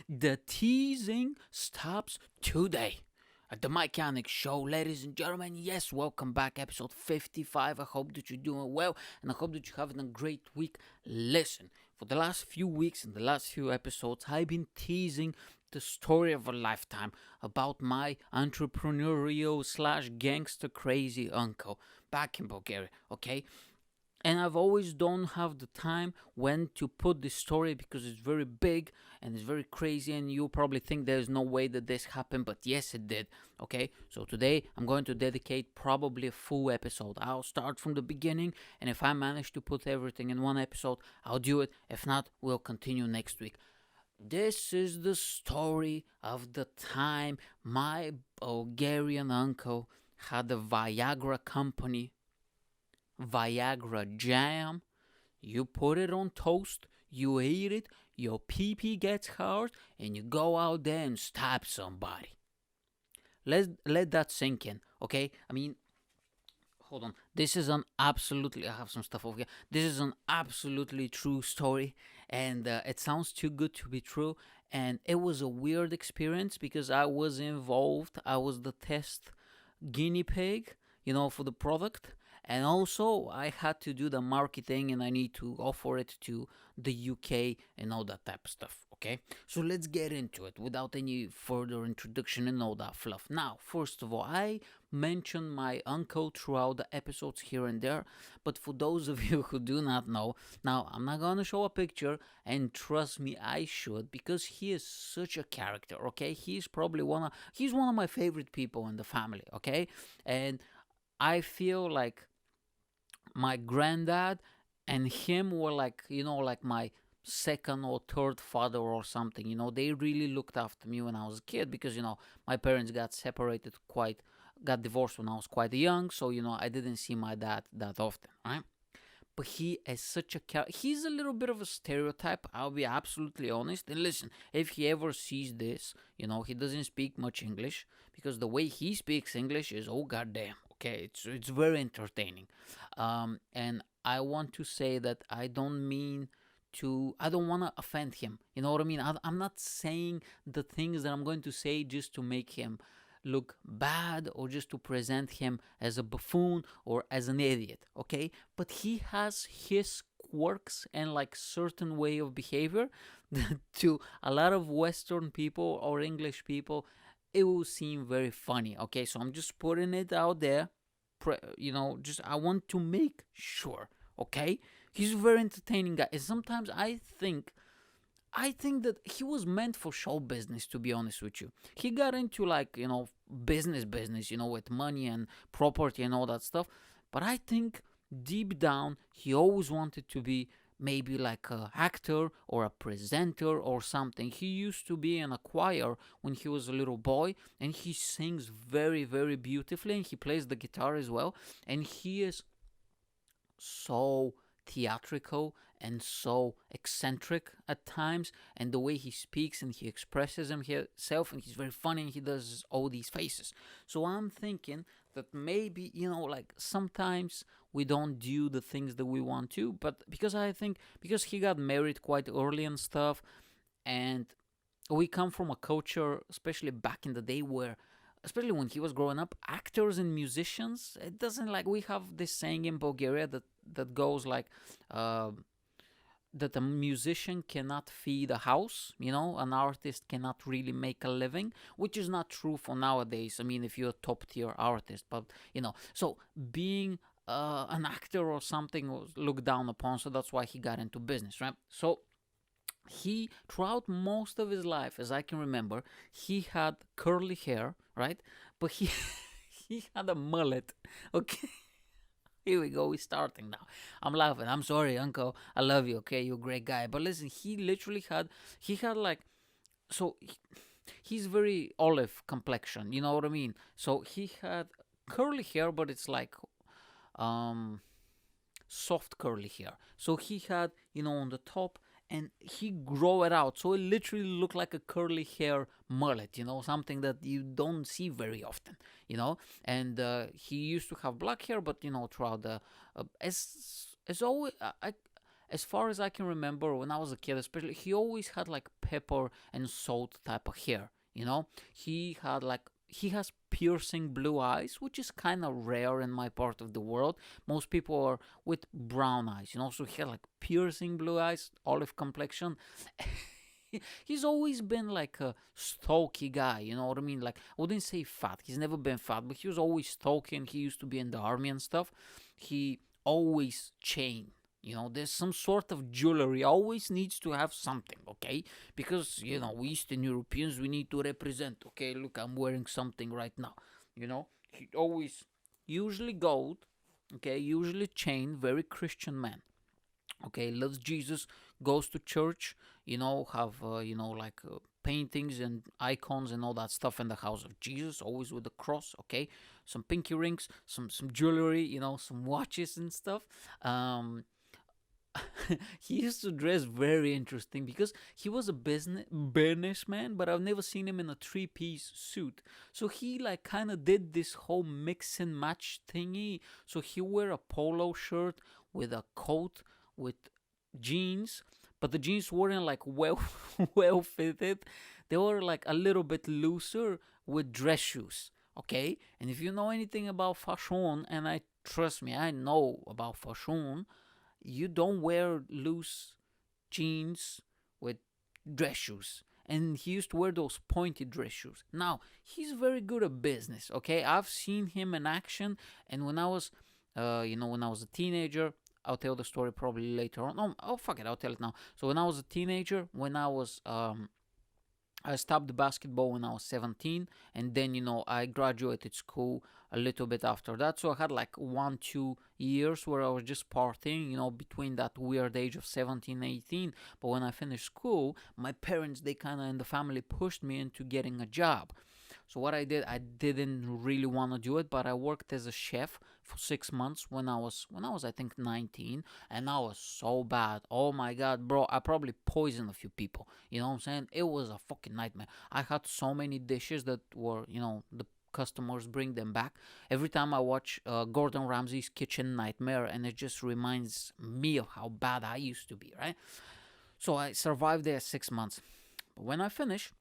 The teasing stops today. At the Mike Yanek Show, ladies and gentlemen, yes, welcome back, episode 55. I hope that you're doing well, and I hope that you're having a great week. Listen, for the last few weeks and the last few episodes, I've been teasing the story of a lifetime about my entrepreneurial slash gangster crazy uncle back in Bulgaria, okay? And I've always don't have the time when to put this story because it's very big and it's very crazy, and you probably think there's no way that this happened, but yes, it did. Okay, so today I'm going to dedicate probably a full episode. I'll start from the beginning, and if I manage to put everything in one episode, I'll do it. If not, we'll continue next week. This is the story of the time my Bulgarian uncle had a Viagra company, Viagra jam. You put it on toast, you eat it, your pee gets hard, and you go out there and stab somebody. Let that sink in, okay? I mean, hold on. This is an absolutely, I have some stuff over here. This is an absolutely true story, and it sounds too good to be true. And it was a weird experience because I was involved. I was the test guinea pig, for the product. And also, I had to do the marketing and I need to offer it to the UK and all that type of stuff, okay? So let's get into it without any further introduction and all that fluff. Now, first of all, I mentioned my uncle throughout the episodes here and there, but for those of you who do not know, now I'm not gonna show a picture, and trust me, I should, because he is such a character, okay? He's probably he's one of my favorite people in the family, okay? And I feel like my granddad and him were like my second or third father or something. They really looked after me when I was a kid because my parents got divorced when I was quite young, so I didn't see my dad that often, right? But he is such a character. He's a little bit of a stereotype, I'll be absolutely honest. And listen, if he ever sees this, he doesn't speak much English, because the way he speaks English is, oh goddamn, okay, it's very entertaining. And I want to say that I don't want to offend him. You know what I mean? I'm not saying the things that I'm going to say just to make him look bad or just to present him as a buffoon or as an idiot, okay? But he has his quirks and like certain way of behavior that to a lot of Western people or English people, it will seem very funny, okay? So I'm just putting it out there, I want to make sure, okay? He's a very entertaining guy. And sometimes I think that he was meant for show business, to be honest with you. He got into business, with money and property and all that stuff. But I think deep down, he always wanted to be maybe like an actor or a presenter or something. He used to be in a choir when he was a little boy, and he sings very, very beautifully, and he plays the guitar as well. And he is so theatrical and so eccentric at times, and the way he speaks and he expresses himself, and he's very funny, and he does all these faces. So I'm thinking that maybe sometimes we don't do the things that we want to, but because he got married quite early and stuff, and we come from a culture, especially back in the day, where, especially when he was growing up, actors and musicians, it doesn't we have this saying in Bulgaria that goes like, that a musician cannot feed a house, an artist cannot really make a living, which is not true for nowadays. I mean, if you're a top tier artist, but, so being an actor or something was looked down upon, so that's why he got into business, right? So he, throughout most of his life, as I can remember, he had curly hair, right? But he he had a mullet, okay? Here we go, we're starting now. I'm laughing. I'm sorry, uncle. I love you, okay? You're a great guy. But listen, he's very olive complexion, you know what I mean? So he had curly hair, but it's like soft curly hair. So he had, on the top, and he grow it out, so it literally looked like a curly hair mullet, something that you don't see very often, and he used to have black hair, but throughout the as always, as far as I can remember, when I was a kid, especially, he always had like pepper and salt type of hair. He has piercing blue eyes, which is kind of rare in my part of the world. Most people are with brown eyes. So he had like piercing blue eyes, olive complexion. He's always been like a stocky guy, you know what I mean? Like, I wouldn't say fat. He's never been fat, but he was always stocky, and he used to be in the army and stuff. He always chain. There's some sort of jewelry. Always needs to have something, okay? Because, we Eastern Europeans, we need to represent, okay? Look, I'm wearing something right now, He always, usually gold, okay? Usually chain, very Christian man. Okay, loves Jesus, goes to church, have, paintings and icons and all that stuff in the house of Jesus, always with the cross, okay? Some pinky rings, some jewelry, some watches and stuff. He used to dress very interesting because he was a businessman, but I've never seen him in a three-piece suit. So he like kind of did this whole mix and match thingy. So he wear a polo shirt with a coat with jeans, but the jeans weren't like well fitted. They were like a little bit looser with dress shoes. Okay, and if you know anything about fashion, and trust me, I know about fashion, you don't wear loose jeans with dress shoes. And he used to wear those pointed dress shoes. Now, he's very good at business, okay? I've seen him in action, and when I was, when I was a teenager, I'll tell the story probably later on. No, oh, fuck it, I'll tell it now. So when I was a teenager, I stopped basketball when I was 17, and then, I graduated school a little bit after that. So I had like 1-2 years where I was just partying, between that weird age of 17, 18. But when I finished school, my parents, they kind of in the family pushed me into getting a job. So what I did, I didn't really want to do it, but I worked as a chef for 6 months when I was I think 19, and I was so bad. Oh my god, bro, I probably poisoned a few people. You know what I'm saying? It was a fucking nightmare. I had so many dishes that were, the customers bring them back. Every time I watch Gordon Ramsay's Kitchen Nightmare, and it just reminds me of how bad I used to be, right? So I survived there 6 months. But when I finished,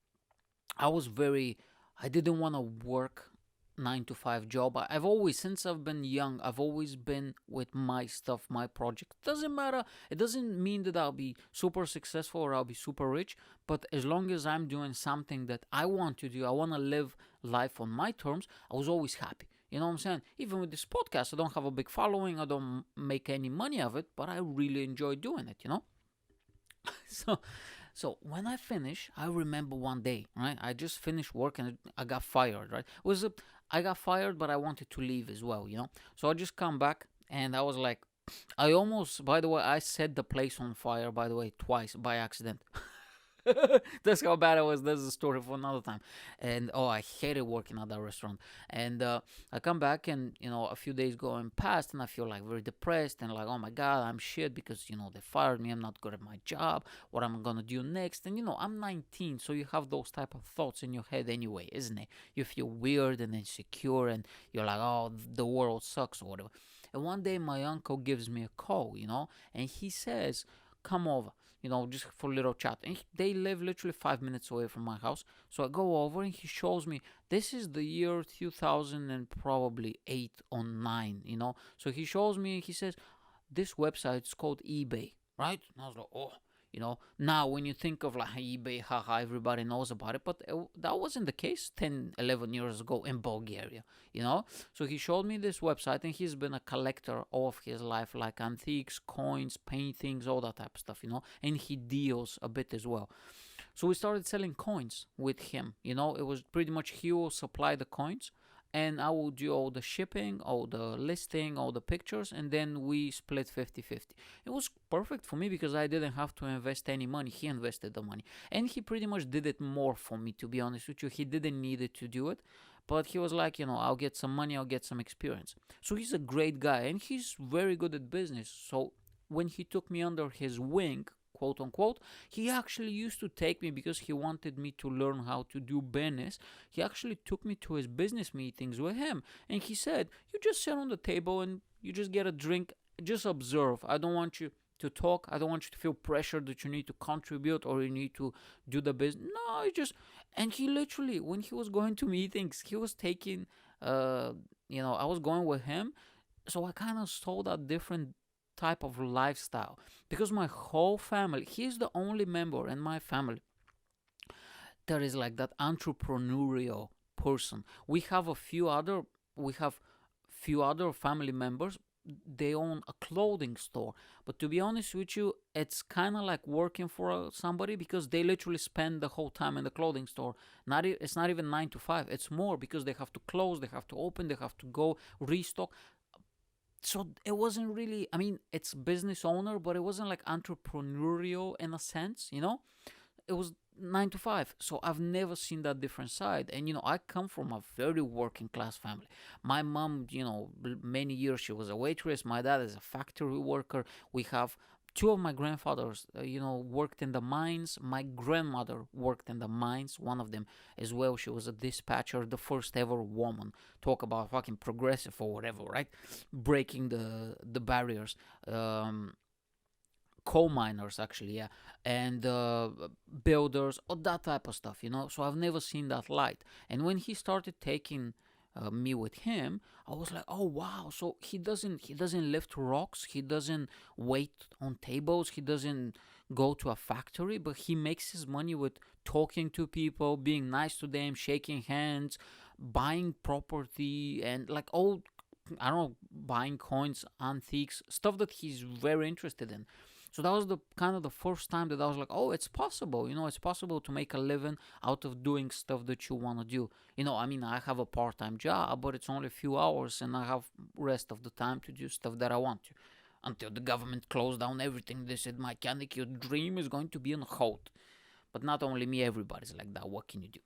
I didn't want to work 9 to 5 job. I've always, since I've been young, I've always been with my stuff, my project. Doesn't matter. It doesn't mean that I'll be super successful or I'll be super rich, but as long as I'm doing something that I want to do, I want to live life on my terms, I was always happy. You know what I'm saying? Even with this podcast, I don't have a big following, I don't make any money of it, but I really enjoy doing it, So when I finished, I remember one day, right? I just finished work and I got fired, right? I got fired, but I wanted to leave as well, So I just come back, and I was like, by the way, I set the place on fire, by the way, twice by accident. That's how bad I was. That's a story for another time. And I hated working at that restaurant. And I come back, and a few days going past, and I feel like very depressed and like, oh my god, I'm shit because they fired me. I'm not good at my job. What am I gonna do next? And I'm 19, so you have those type of thoughts in your head anyway, isn't it? You feel weird and insecure, and you're like, oh, the world sucks or whatever. And one day my uncle gives me a call, and he says, come over, just for a little chat. And they live literally 5 minutes away from my house. So I go over, and he shows me, this is the year 2000 and probably 8 or 9, So he shows me, and he says, this website is called eBay, right? And I was like, oh. Now when you think of like eBay, haha, everybody knows about it, but that wasn't the case 10, 11 years ago in Bulgaria, So he showed me this website, and he's been a collector all of his life, like antiques, coins, paintings, all that type of stuff, and he deals a bit as well. So we started selling coins with him, it was pretty much he will supply the coins, and I will do all the shipping, all the listing, all the pictures, and then we split 50-50. It was perfect for me because I didn't have to invest any money. He invested the money. And he pretty much did it more for me, to be honest with you. He didn't need it to do it, but he was like, I'll get some money, I'll get some experience. So he's a great guy, and he's very good at business. So when he took me under his wing, quote unquote, he actually used to take me because he wanted me to learn how to do business. He actually took me to his business meetings with him, and he said, you just sit on the table and you just get a drink, just observe. I don't want you to talk. I don't want you to feel pressure that you need to contribute or you need to do the business. No, I just, and he literally, when he was going to meetings, he was taking, I was going with him. So I kind of saw that different type of lifestyle because my whole family, he's the only member in my family that is like that entrepreneurial person. We have few other family members. They own a clothing store, but to be honest with you, it's kind of like working for somebody because they literally spend the whole time in the clothing store. It's not even 9 to 5. It's more because they have to close, they have to open, they have to go restock. So it wasn't really, I mean, it's business owner, but it wasn't like entrepreneurial in a sense, It was 9 to 5. So I've never seen that different side. And, I come from a very working class family. My mom, many years she was a waitress. My dad is a factory worker. We have two of my grandfathers, worked in the mines. My grandmother worked in the mines. One of them as well. She was a dispatcher, the first ever woman. Talk about fucking progressive or whatever, right? Breaking the barriers. Coal miners, actually, yeah, and builders, or that type of stuff, So I've never seen that light. And when he started taking me with him, I was like, oh wow! So he doesn't lift rocks, he doesn't wait on tables, he doesn't go to a factory, but he makes his money with talking to people, being nice to them, shaking hands, buying property, and like old, I don't know, buying coins, antiques, stuff that he's very interested in. So that was the kind of the first time that I was like, oh, it's possible. It's possible to make a living out of doing stuff that you want to do. I mean, I have a part-time job, but it's only a few hours, and I have rest of the time to do stuff that I want to. Until the government closed down everything, they said, my Yanek, your dream is going to be on hold. But not only me, everybody's like that. What can you do?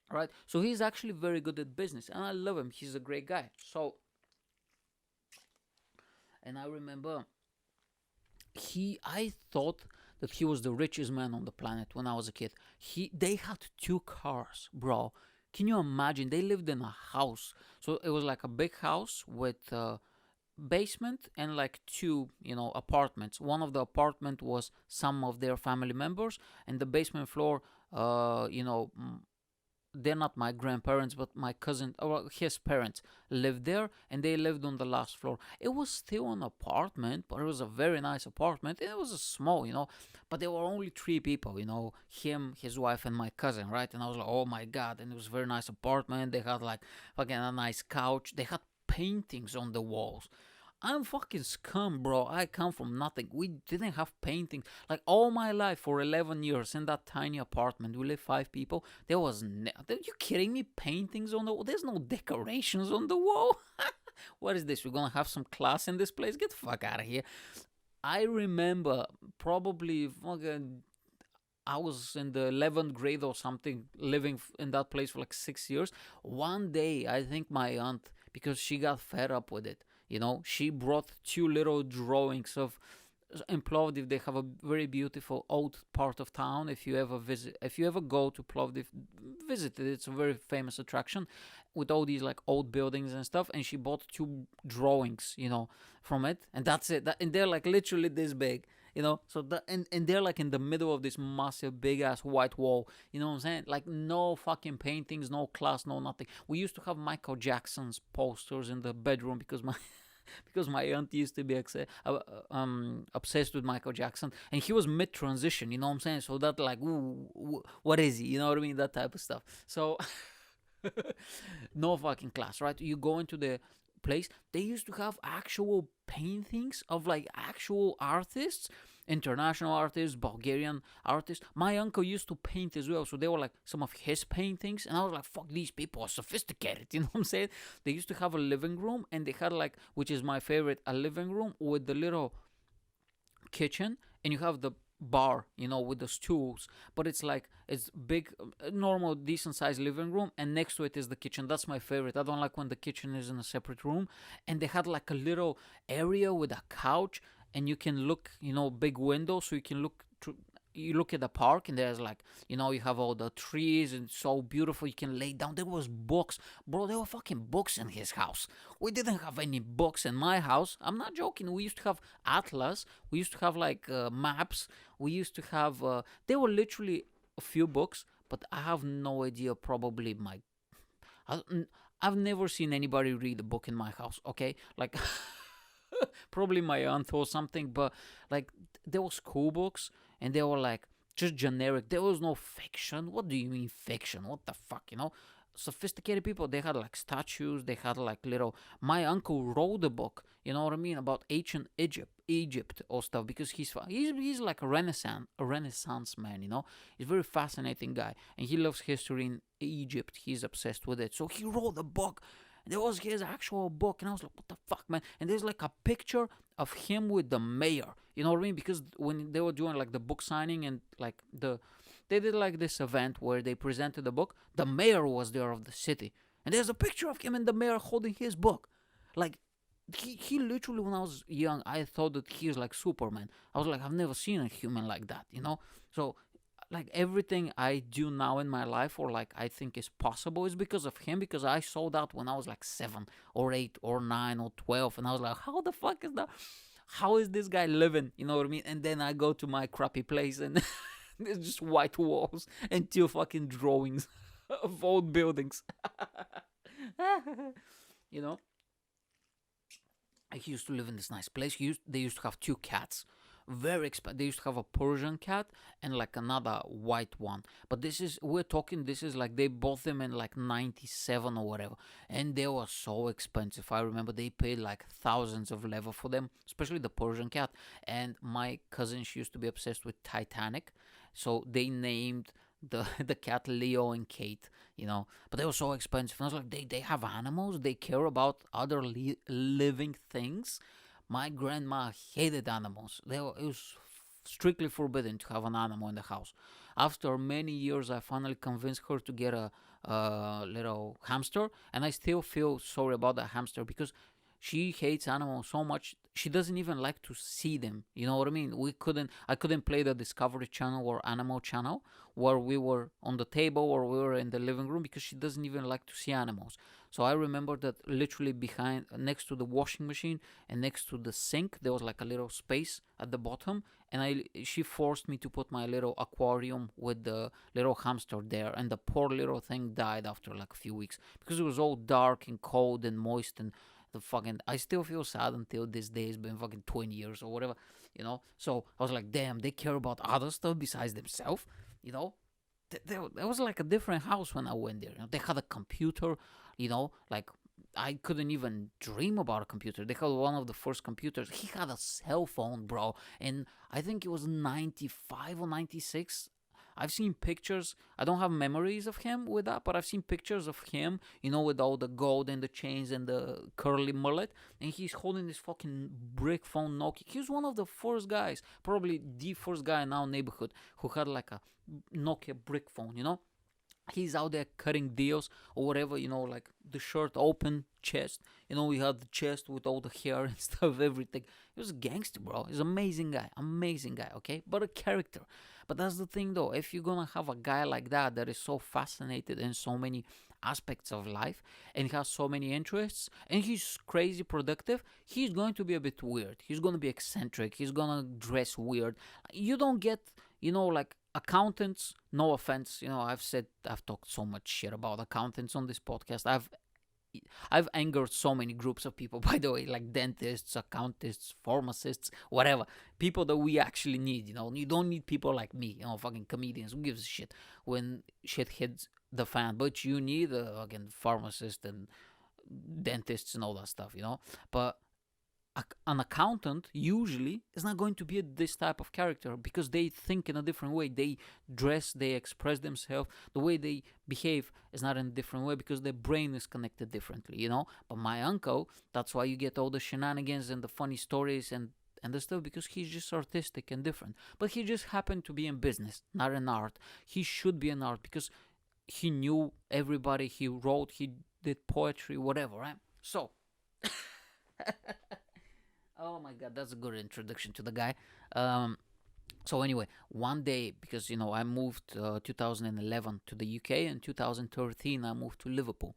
All right. So he's actually very good at business, and I love him. He's a great guy. So, and I remember I thought that he was the richest man on the planet when I was a kid. They had 2 cars, bro. Can you imagine? They lived in a house. So it was like a big house with a basement and like 2, apartments. One of the apartment was some of their family members, and the basement floor, they're not my grandparents, but my cousin, or his parents lived there, and they lived on the last floor. It was still an apartment, but it was a very nice apartment, and it was a small, but there were only 3 people, him, his wife, and my cousin, right? And I was like, oh my god, and it was a very nice apartment. They had like fucking a nice couch. They had paintings on the walls. I'm fucking scum, bro. I come from nothing. We didn't have paintings. Like all my life for 11 years in that tiny apartment, we live 5 people. There was are you kidding me? Paintings on the wall? There's no decorations on the wall. What is this? We're gonna have some class in this place? Get the fuck out of here. I remember probably fucking, I was in the 11th grade or something, living in that place for like 6 years. One day, I think my aunt, because she got fed up with it, she brought 2 little drawings of, in Plovdiv. They have a very beautiful old part of town. If you ever go to Plovdiv, visit it. It's a very famous attraction with all these like old buildings and stuff. And she bought 2 drawings, from it, and that's it. And they're like literally this big. So that, and they're like in the middle of this massive big ass white wall. You know what I'm saying? Like no fucking paintings, no class, no nothing. We used to have Michael Jackson's posters in the bedroom because my aunt used to be obsessed with Michael Jackson, and he was mid-transition, you know what I'm saying? So that like, ooh, what is he? You know what I mean? That type of stuff. So no fucking class, right? You go into the place, they used to have actual paintings of like actual artists, international artists, Bulgarian artists. My uncle used to paint as well, so they were like some of his paintings, and I was like, fuck, these people are sophisticated, you know what I'm saying? They used to have a living room, and they had like, which is my favorite, a living room with the little kitchen, and you have the bar, with the stools, but it's big, normal, decent sized living room, and next to it is the kitchen. That's my favorite. I don't like when the kitchen is in a separate room. And they had like a little area with a couch, and you can look, big window, so you can look through you look at the park and there's like, you have all the trees and it's so beautiful. You can lay down. There was books, bro. There were fucking books in his house. We didn't have any books in my house. I'm not joking. We used to have atlas. We used to have like maps. We used to have. There were literally a few books, but I have no idea. Probably I, I've never seen anybody read a book in my house. Okay, like. Probably my aunt or something, but like there were school books and they were like just generic. There was no fiction. What do you mean fiction? What the fuck, Sophisticated people, they had like statues, they had like little. My uncle wrote a book, you know what I mean, about ancient Egypt or stuff, because he's like a Renaissance man, He's a very fascinating guy, and he loves history in Egypt. He's obsessed with it, so he wrote a book. There was his actual book, and I was like, what the fuck, man? And there's like a picture of him with the mayor. You know what I mean? Because when they were doing like the book signing and like they did like this event where they presented the book, the mayor was there of the city. And there's a picture of him and the mayor holding his book. Like, he literally, when I was young, I thought that he was like Superman. I was like, I've never seen a human like that, So like everything I do now in my life, or like I think is possible, is because of him, because I saw that when I was like 7 or 8 or 9 or 12, and I was like, how the fuck is that? How is this guy living? You know what I mean? And then I go to my crappy place and there's just white walls and 2 fucking drawings of old buildings. you know I used to live in this nice place. They used to have 2 cats, very expensive. They used to have a Persian cat and like another white one. But this is like they bought them in like 97 or whatever. And they were so expensive. I remember they paid like thousands of leather for them, especially the Persian cat. And my cousin, she used to be obsessed with Titanic. So they named the cat Leo and Kate, But they were so expensive. And I was like, they have animals? They care about other living things? My grandma hated animals. It was strictly forbidden to have an animal in the house. After many years, I finally convinced her to get a little hamster, and I still feel sorry about that hamster because she hates animals so much. She doesn't even like to see them. You know what I mean? I couldn't play the Discovery Channel or Animal Channel where we were on the table or we were in the living room, because she doesn't even like to see animals. So I remember that literally next to the washing machine and next to the sink, there was like a little space at the bottom, and she forced me to put my little aquarium with the little hamster there, and the poor little thing died after like a few weeks because it was all dark and cold and moist, and I still feel sad until this day. It's been fucking 20 years or whatever, So I was like, damn, they care about other stuff besides themselves, There was like a different house when I went there. They had a computer, like I couldn't even dream about a computer. They had one of the first computers. He had a cell phone, bro, and I think it was 95 or 96. I've seen pictures. I don't have memories of him with that, but I've seen pictures of him, with all the gold and the chains and the curly mullet, and he's holding this fucking brick phone Nokia. He was one of the first guys, probably the first guy in our neighborhood who had like a Nokia brick phone, He's out there cutting deals or whatever, like the shirt open, chest. We had the chest with all the hair and stuff, everything. He was a gangster, bro. He's an amazing guy, okay? But a character. But that's the thing, though. If you're gonna have a guy like that is so fascinated in so many aspects of life and he has so many interests and he's crazy productive, he's going to be a bit weird. He's gonna be eccentric. He's gonna dress weird. You don't get, like accountants, no offense, I've talked so much shit about accountants on this podcast. I've angered so many groups of people, by the way, like dentists, accountants, pharmacists, whatever. People that we actually need, You don't need people like me, fucking comedians. Who gives a shit when shit hits the fan? But you need fucking pharmacists and dentists and all that stuff, But an accountant usually is not going to be this type of character because they think in a different way. They dress, they express themselves. The way they behave is not in a different way because their brain is connected differently, But my uncle, that's why you get all the shenanigans and the funny stories and the stuff, because he's just artistic and different. But he just happened to be in business, not in art. He should be in art because he knew everybody. He wrote, he did poetry, whatever, right? So... Oh my god, that's a good introduction to the guy. So anyway, one day, because I moved 2011 to the UK, and 2013 I moved to Liverpool.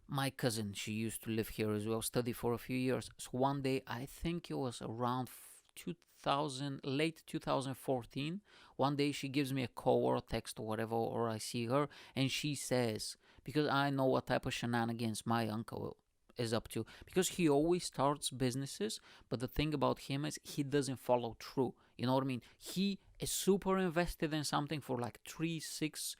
My cousin, she used to live here as well, study for a few years. So one day, I think it was around 2000, late 2014. One day she gives me a call or a text or whatever, or I see her, and she says, because I know what type of shenanigans my uncle is up to, because he always starts businesses, but the thing about him is he doesn't follow through. You know what I mean? He is super invested in something for like 3-6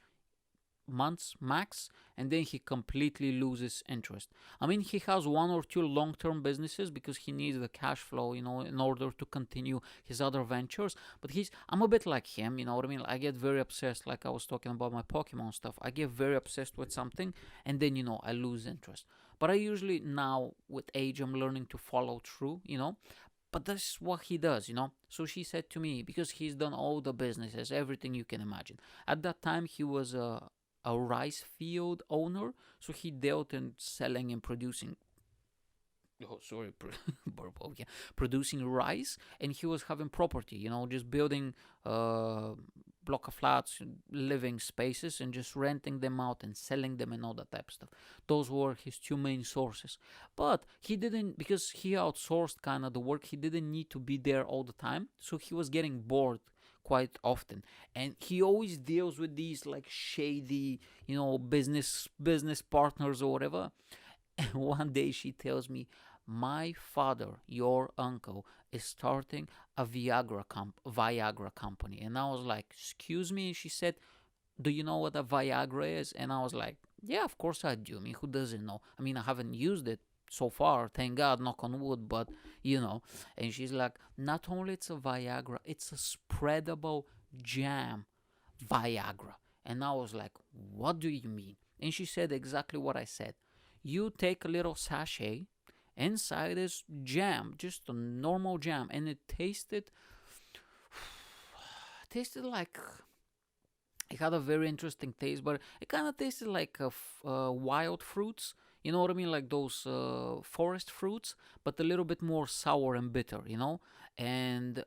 months max, and then he completely loses interest. I mean, he has one or two long-term businesses because he needs the cash flow, in order to continue his other ventures. But I'm a bit like him, you know what I mean? I get very obsessed, like I was talking about my Pokemon stuff. I get very obsessed with something, and then I lose interest. But I usually now, with age, I'm learning to follow through, But that's what he does. So she said to me, because he's done all the businesses, everything you can imagine. At that time, he was a rice field owner, so he dealt in selling and producing. Oh, sorry, producing rice, and he was having property, just building block of flats, living spaces, and just renting them out and selling them and all that type of stuff. Those were his two main sources. But he didn't, because he outsourced kind of the work, he didn't need to be there all the time, so he was getting bored quite often, and he always deals with these like shady, business partners or whatever. And one day she tells me, my father, your uncle, is starting a Viagra company. And I was like, excuse me? And she said, do you know what a Viagra is? And I was like, yeah, of course I do. I mean, who doesn't know? I mean, I haven't used it so far, thank God, knock on wood, but And she's like, not only it's a Viagra, it's a spreadable jam Viagra. And I was like, what do you mean? And she said exactly what I said. You take a little sachet, inside is jam, just a normal jam, and it tasted like, it had a very interesting taste, but it kind of tasted like wild fruits. You know what I mean? Like those forest fruits, but a little bit more sour and bitter. And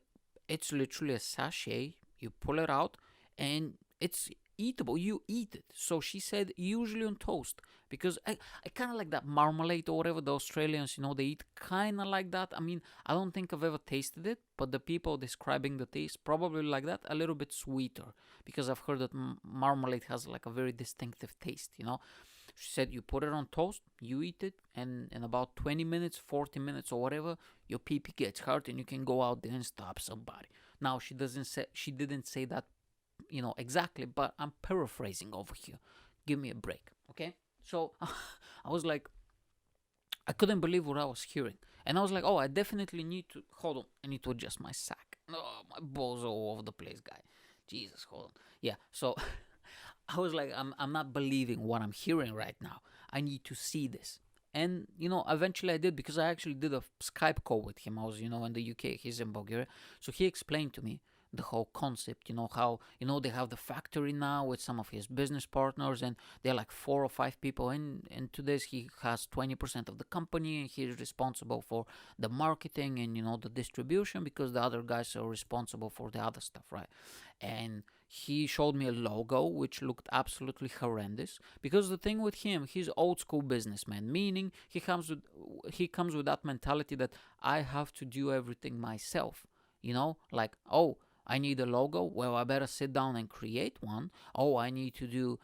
it's literally a sachet. You pull it out, and it's eatable. You eat it. So she said, usually on toast, because I kind of like that marmalade or whatever the Australians, they eat kind of like that. I mean, I don't think I've ever tasted it, but the people describing the taste probably like that, a little bit sweeter, because I've heard that marmalade has like a very distinctive taste. She said, you put it on toast, you eat it, and in about 20 minutes, 40 minutes or whatever, your pee gets hard and you can go out there and stab somebody. Now, she didn't say that, exactly, but I'm paraphrasing over here. Give me a break, okay? So I was like, I couldn't believe what I was hearing. And I was like, oh, I definitely need to, hold on, I need to adjust my sack. Oh, my balls are all over the place, guy. Jesus, hold on. Yeah, so I was like, I'm not believing what I'm hearing right now. I need to see this. And, eventually I did, because I actually did a Skype call with him. I was, in the UK, he's in Bulgaria. So he explained to me the whole concept, how, they have the factory now with some of his business partners, and they're like 4 or 5 people. And to this, he has 20% of the company, and he's responsible for the marketing and, the distribution, because the other guys are responsible for the other stuff, right? And he showed me a logo which looked absolutely horrendous, because the thing with him, he's old school businessman, meaning he comes with that mentality that I have to do everything myself. Like, oh, I need a logo. Well, I better sit down and create one. Oh, I need to do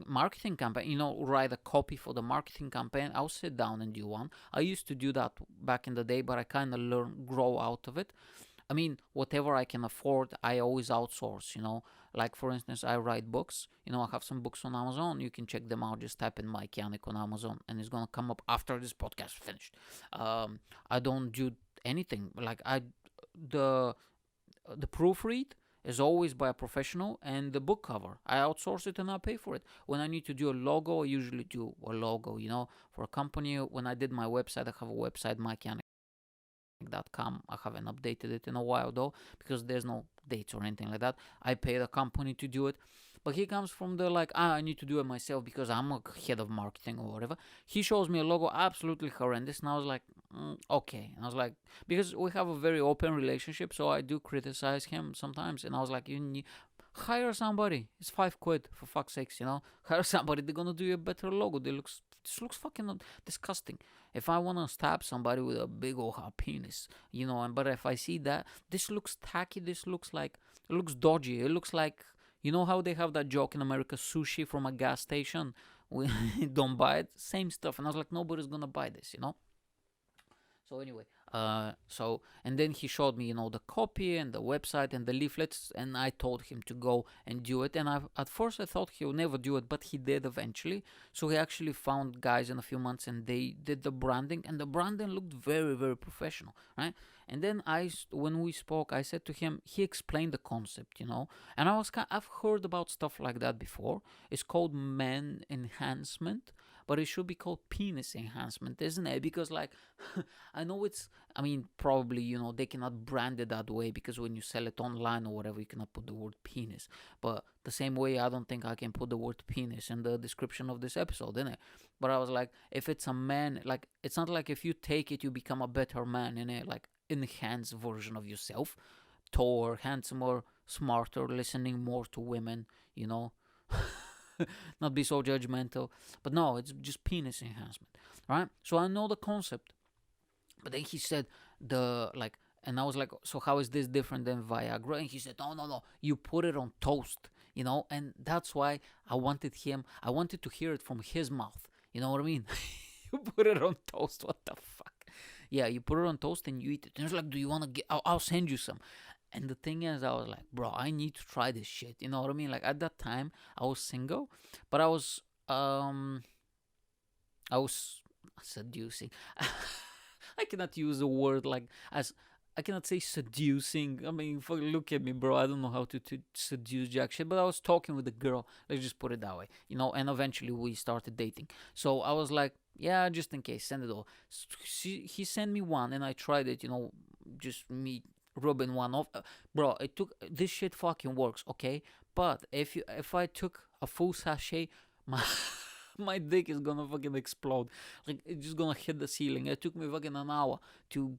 marketing campaign. Write a copy for the marketing campaign. I'll sit down and do one. I used to do that back in the day, but I kind of grow out of it. I mean, whatever I can afford, I always outsource. Like for instance, I write books. I have some books on Amazon. You can check them out. Just type in Mike Yanek on Amazon, and it's gonna come up after this podcast finished. I don't do anything like the proofread is always by a professional, and the book cover, I outsource it and I pay for it. When I need to do a logo, I usually do a logo, for a company. When I did my website, I have a website, MikeYanek.com. I haven't updated it in a while though, because there's no dates or anything like that. I pay the company to do it. But he comes from the like, I need to do it myself because I'm a head of marketing or whatever. He shows me a logo absolutely horrendous, and I was like, okay. And I was like, because we have a very open relationship, so I do criticize him sometimes. And I was like, you need hire somebody. It's £5 for fuck's sakes, Hire somebody. They're gonna do you a better logo. This looks fucking disgusting. If I wanna stab somebody with a big old hot penis, but if I see that this looks tacky, this looks like it looks dodgy. It looks like how they have that joke in America, sushi from a gas station. We don't buy it. Same stuff. And I was like, nobody's gonna buy this. So anyway, and then he showed me, the copy and the website and the leaflets, and I told him to go and do it. And at first I thought he would never do it, but he did eventually. So he actually found guys in a few months, and they did the branding, and the branding looked very, very professional, right? And then when we spoke, I said to him, he explained the concept, and I've heard about stuff like that before. It's called man enhancement, but it should be called penis enhancement, isn't it? Because like, I know probably, they cannot brand it that way because when you sell it online or whatever, you cannot put the word penis. But the same way, I don't think I can put the word penis in the description of this episode, innit? But I was like, if it's a man, like, it's not like if you take it, you become a better man, innit? Like, enhanced version of yourself, taller, handsomer, smarter, listening more to women, not be so judgmental. But no, it's just penis enhancement, right? So I know the concept. But then he said and I was like, so how is this different than Viagra? And he said, no, you put it on toast, and that's why I wanted to hear it from his mouth. You know what I mean? You put it on toast, what the fuck? Yeah, you put it on toast and you eat it. And he's like, do you want to get, I'll send you some. And the thing is, I was like, bro, I need to try this shit. You know what I mean? Like, at that time, I was single, but I was seducing. I cannot use a word like I cannot say seducing. I mean, look at me, bro. I don't know how to seduce jack shit. But I was talking with a girl. Let's just put it that way, And eventually we started dating. So I was like, yeah, just in case, send it all. He sent me one, and I tried it. Just me rubbing one off. Bro, this shit fucking works, okay? But if I took a full sachet, my dick is gonna fucking explode. Like, it's just gonna hit the ceiling. It took me fucking an hour to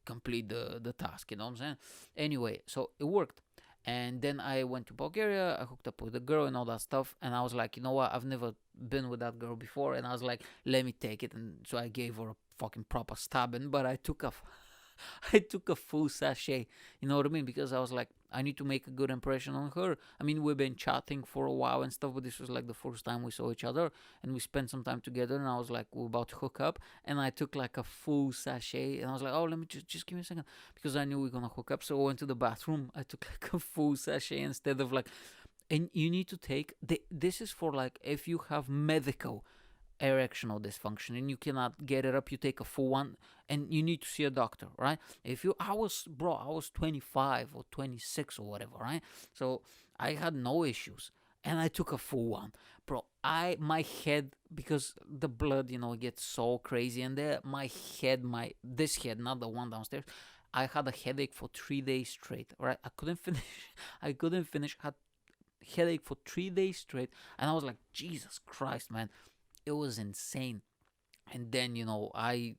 complete the task, you know what I'm saying? Anyway, so it worked. And then I went to Bulgaria, I hooked up with a girl and all that stuff, and I was like, you know what, I've never been with that girl before, and I was like, let me take it. And so I gave her a fucking proper stabbing, but I took a full sachet, you know what I mean? Because I was like, I need to make a good impression on her. I mean, we've been chatting for a while and stuff, but this was like the first time we saw each other, and we spent some time together, and I was like, we're about to hook up, and I took like a full sachet, and I was like, oh, let me just give me a second, because I knew we were gonna hook up. So I went to the bathroom, I took like a full sachet instead of like, and you need to take, this is for like, if you have medical erectional dysfunction and you cannot get it up, you take a full one, and you need to see a doctor, right? I was 25 or 26 or whatever, right? So I had no issues, and I took a full one, bro. My head, because the blood, gets so crazy, and this head, not the one downstairs, I had a headache for 3 days straight, right? I couldn't finish, had headache for 3 days straight, and I was like, Jesus Christ, man. It was insane. And then, I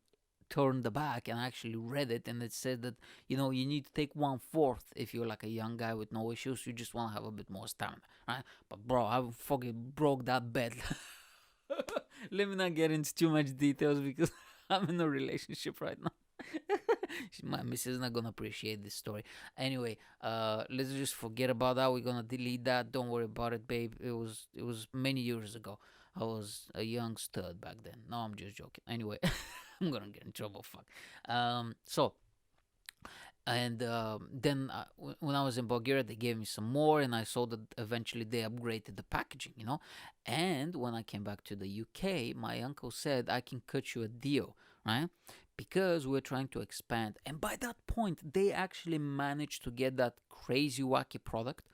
turned the back and I actually read it, and it said that, you need to take 1/4 if you're like a young guy with no issues. You just want to have a bit more stamina, right? But bro, I fucking broke that bed. Let me not get into too much details because I'm in a relationship right now. My missus is not gonna appreciate this story. Anyway, let's just forget about that. We're gonna delete that. Don't worry about it, babe. It was many years ago. I was a young stud back then. No, I'm just joking. Anyway, I'm gonna get in trouble. Fuck. Then when I was in Bulgaria, they gave me some more, and I saw that eventually they upgraded the packaging, And when I came back to the UK, my uncle said, I can cut you a deal, right? Because we're trying to expand. And by that point, they actually managed to get that crazy wacky product.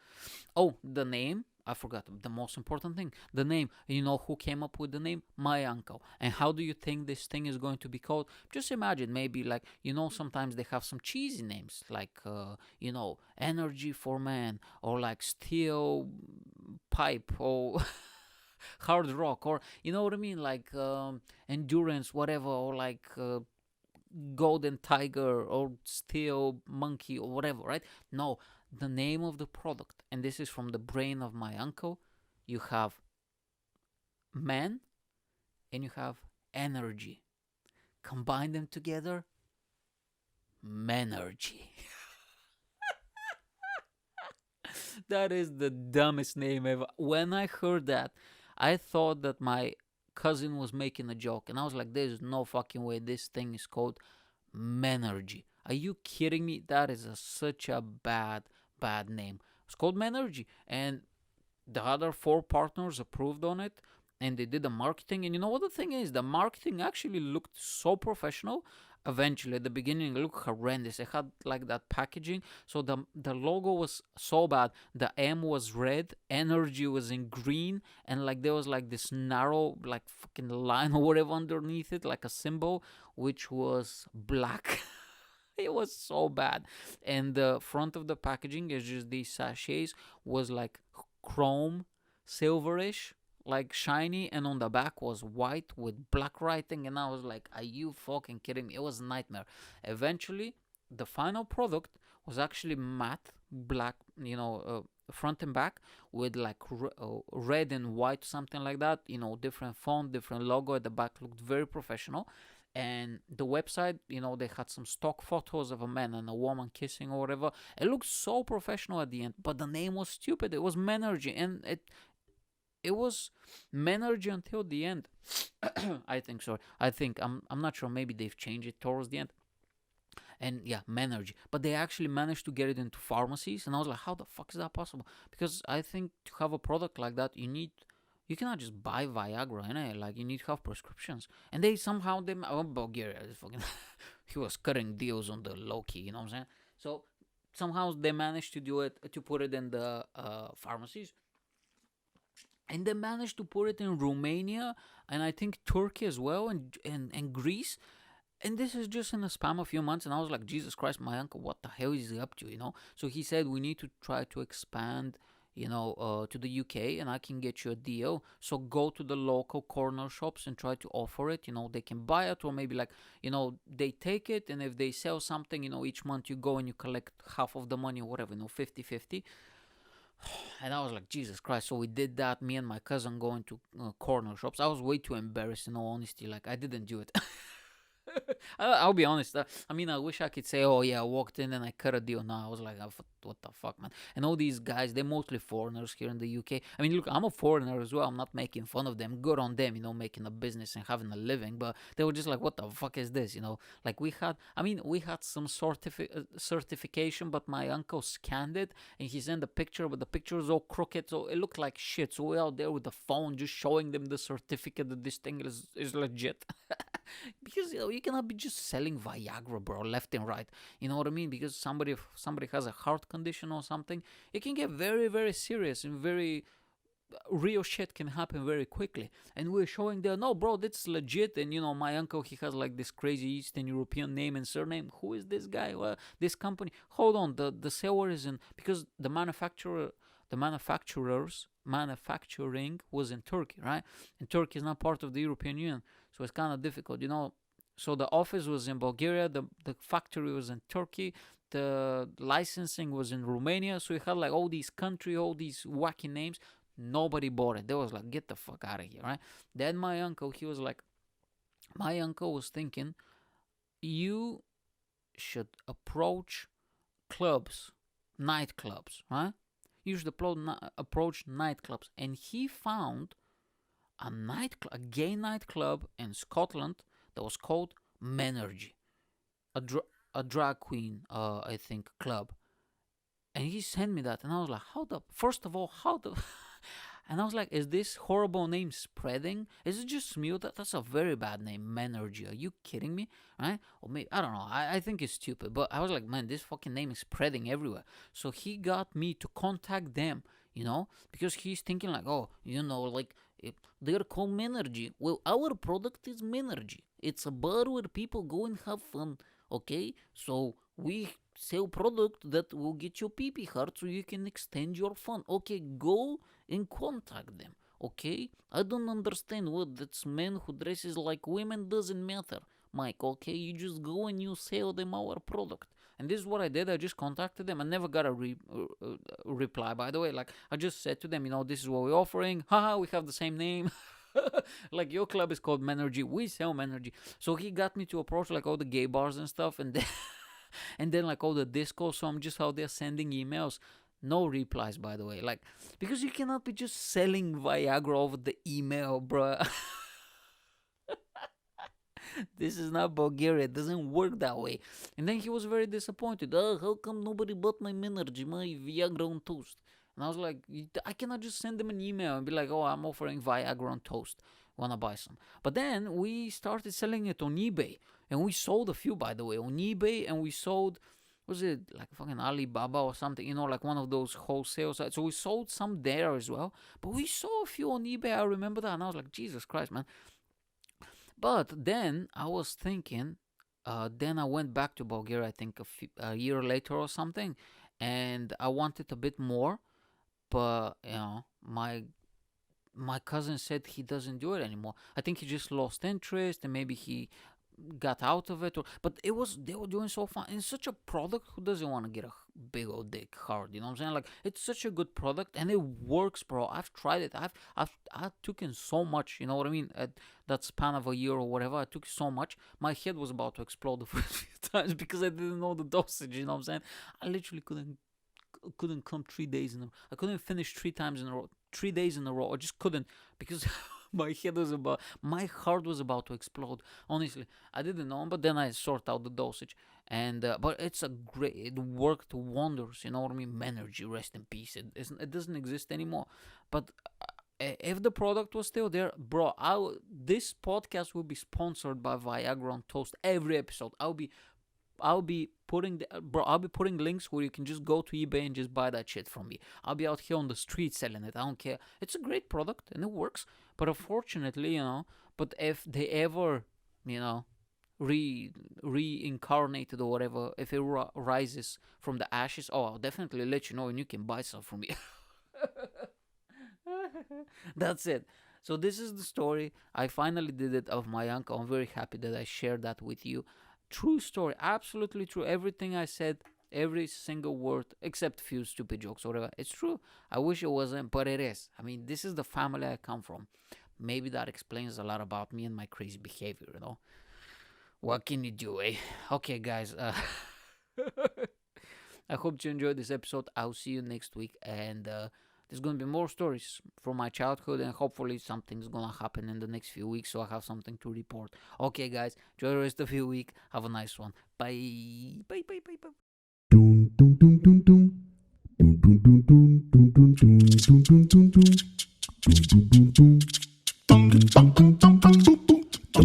Oh, the name, I forgot the most important thing, the name. You know who came up with the name? My uncle. And how do you think this thing is going to be called? Just imagine, maybe like, sometimes they have some cheesy names like, Energy for Man, or like Steel Pipe, or Hard Rock, or you know what I mean, like Endurance, whatever, or like Golden Tiger, or Steel Monkey, or whatever, right? No, the name of the product, and this is from the brain of my uncle. You have man and you have energy. Combine them together, Manergy. That is the dumbest name ever. When I heard that, I thought that my cousin was making a joke, and I was like, "There's no fucking way this thing is called Manergy. Are you kidding me? That is such a bad name. It's called Manergy." And the other four partners approved on it, and they did the marketing. And you know what the thing is? The marketing actually looked so professional. Eventually, at the beginning, it looked horrendous. It had like that packaging. So the logo was so bad. The M was red, energy was in green, and like there was like this narrow like fucking line or whatever underneath it, like a symbol, which was black. It was so bad. And the front of the packaging is just these sachets was like chrome, silverish, like shiny, and on the back was white with black writing. And I was like, are you fucking kidding me? It was a nightmare. Eventually, the final product was actually matte black, front and back, with like red and white, something like that, different font, different logo at the back. Looked very professional. And the website, they had some stock photos of a man and a woman kissing or whatever. It looked so professional at the end, but the name was stupid. It was Manergy, and it was Manergy until the end. I think so. I'm not sure. Maybe they've changed it towards the end. And yeah, Manergy. But they actually managed to get it into pharmacies, and I was like, how the fuck is that possible? Because I think to have a product like that, you cannot just buy Viagra, like you need to have prescriptions. And Bulgaria is fucking he was cutting deals on the low key, you know what I'm saying? So somehow they managed to do it, to put it in the pharmacies. And they managed to put it in Romania, and I think Turkey as well, and Greece. And this is just in a span of a few months, and I was like, Jesus Christ, my uncle, what the hell is he up to, So he said, we need to try to expand, to the UK, and I can get you a deal. So go to the local corner shops and try to offer it. They can buy it, or maybe like, they take it, and if they sell something, each month you go and you collect half of the money or whatever, 50-50. And I was like, Jesus Christ. So we did that, me and my cousin going to corner shops. I was way too embarrassed, in all honesty. Like, I didn't do it. I'll be honest. I wish I could say, oh yeah, I walked in and I cut a deal. No, I was like, what the fuck, man. And all these guys, they're mostly foreigners here in the UK. Look, I'm a foreigner as well. I'm not making fun of them. Good on them, making a business and having a living. But they were just like, what the fuck is this? Like we had some certification, but my uncle scanned it and he sent a picture, but the picture was all crooked, so it looked like shit. So we're out there with the phone just showing them the certificate that this thing is legit. Because you cannot be just selling Viagra, bro, left and right. You know what I mean? Because somebody has a heart condition or something, it can get very, very serious, and very real shit can happen very quickly. And we're showing there, no, bro, that's legit. And my uncle, he has like this crazy Eastern European name and surname. Who is this guy? Well, this company. Hold on, the seller is in, because the manufacturing was in Turkey, right? And Turkey is not part of the European Union. So it's kind of difficult, So the office was in Bulgaria, the factory was in Turkey, the licensing was in Romania. So we had like all these wacky names. Nobody bought it. They was like, get the fuck out of here, right? Then my uncle was thinking, you should approach nightclubs, right? You should approach nightclubs. And he found a gay nightclub in Scotland that was called Manergy, a drag queen, I think, club. And he sent me that, and I was like, first of all, and I was like, is this horrible name spreading? Is it just me? That's a very bad name, Manergy. Are you kidding me? Right? Or maybe, I don't know. I think it's stupid. But I was like, man, this fucking name is spreading everywhere. So he got me to contact them, because he's thinking like, oh, like they're called Menergy. Well, our product is Menergy. It's a bar where people go and have fun. Okay, so we sell product that will get your pee hard so you can extend your fun. Okay, go and contact them. Okay, I don't understand what that's men who dresses like women, doesn't matter, Mike. Okay, you just go and you sell them our product. And this is what I did. I just contacted them. I never got a reply, by the way. Like, I just said to them, this is what we're offering. Haha, we have the same name. Like, your club is called Menergy. We sell Menergy. So he got me to approach like all the gay bars and stuff. And then, and then like all the discos. So I'm just out there sending emails. No replies, by the way. Like, because you cannot be just selling Viagra over the email, bruh. This is not Bulgaria. It doesn't work that way. And then he was very disappointed. Oh, how come nobody bought my Menergy, my Viagra on toast? And I was like, I cannot just send them an email and be like, oh, I'm offering Viagra on toast. Wanna buy some? But then we started selling it on eBay. And we sold a few, by the way, on eBay. And we sold, was it like fucking Alibaba or something? Like one of those wholesale sites. So we sold some there as well. But we saw a few on eBay. I remember that. And I was like, Jesus Christ, man. But then I was thinking, then I went back to Bulgaria, I think a year later or something, and I wanted a bit more, but my cousin said he doesn't do it anymore. I think he just lost interest, and maybe he got out of it, but they were doing so fun. And it's such a product. Who doesn't want to get a big old dick hard? You know what I'm saying? Like, it's such a good product and it works, bro. I've tried it. I took in so much. You know what I mean? At that span of a year or whatever, I took so much. My head was about to explode the first few times because I didn't know the dosage. You know what I'm saying? I literally couldn't come 3 days in a row. I couldn't finish 3 times in a row. 3 days in a row. I just couldn't because. My heart was about to explode. Honestly, I didn't know, but then I sorted out the dosage, and but it worked wonders. You know what I mean? Menergy, rest in peace. It doesn't exist anymore. But if the product was still there, bro, this podcast will be sponsored by Viagra on Toast every episode. I'll be putting links where you can just go to eBay and just buy that shit from me. I'll be out here on the street selling it. I don't care. It's a great product and it works. But unfortunately, but if they ever, reincarnated or whatever, if it rises from the ashes, I'll definitely let you know and you can buy some from me. That's it. So this is the story. I finally did it of my uncle. I'm very happy that I shared that with you. True story, absolutely true. Everything I said, every single word, except a few stupid jokes or whatever, it's true. I wish it wasn't, but it is. I mean, this is the family I come from. Maybe that explains a lot about me and my crazy behavior, What can you do, eh? Okay, guys. I hope you enjoyed this episode. I'll see you next week, and there's going to be more stories from my childhood, and hopefully something's going to happen in the next few weeks, so I have something to report. Okay, guys, enjoy the rest of your week. Have a nice one. Bye. Bye, bye, bye, bye. Dun, dun, dun, dun, dun. Dun, dun, dun, dun, dun, dun, dun, dun, dun, dun, dun. Dun, dun, dun, dun.